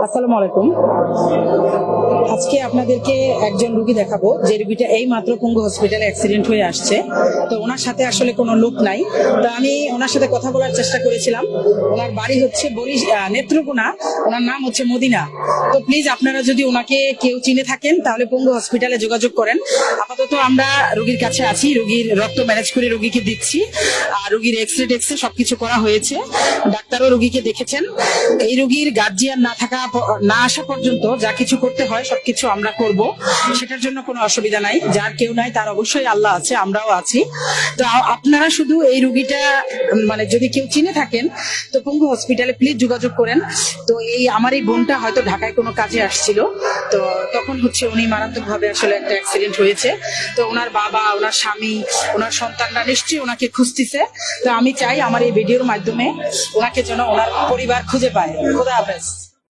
আসসালামু আলাইকুম। আজকে আপনাদেরকে একজন রুগী দেখাবো যে রুগীটা এই মাত্র পঙ্গু হসপিটালে অ্যাক্সিডেন্ট হয়ে আসছে। তো ওনার সাথে আসলে কোনো লোক নাই, তো আমি ওনার সাথে কথা বলার চেষ্টা করেছিলাম। ওনার বাড়ি হচ্ছে নেত্রকোনা, ওনার নাম হচ্ছে মদিনা। তো প্লিজ আপনারা যদি ওনাকে কেউ চিনে থাকেন তাহলে পঙ্গু হসপিটালে যোগাযোগ করেন। আপাতত আমরা রুগীর কাছে আছি, রুগীর রক্ত ম্যানেজ করে রুগীকে দিচ্ছি, আর রুগীর এক্সরে টেক্সরে সবকিছু করা হয়েছে। ডাক্তারও রুগীকে দেখেছেন। এই রুগীর গার্জিয়ান না আসা পর্যন্ত যা কিছু করতে হয় সবকিছু আমরা করব, সেটার জন্য কোনো অসুবিধা নাই। যার কেউ নাই তার অবশ্যই আল্লাহ আছে, আমরাও আছি। তো আপনারা শুধু এই রুগীটা যদি কেউ চিনে থাকেন তো পঙ্গু হসপিটালে প্লিজ যোগাযোগ করেন। তো আমার এই বোনটা হয়তো ঢাকায় কোনো কাজে আসছিল, তো তখন হচ্ছে উনি মারাত্মকভাবে আসলে একটা অ্যাক্সিডেন্ট হয়েছে। তো ওনার বাবা, ওনার স্বামী, ওনার সন্তানরা নিশ্চয়ই ওনাকে খুঁজতেছে। তো আমি চাই আমার এই ভিডিওর মাধ্যমে ওনাকে যেন ওনার পরিবার খুঁজে পায়। খোদা হাফেজ।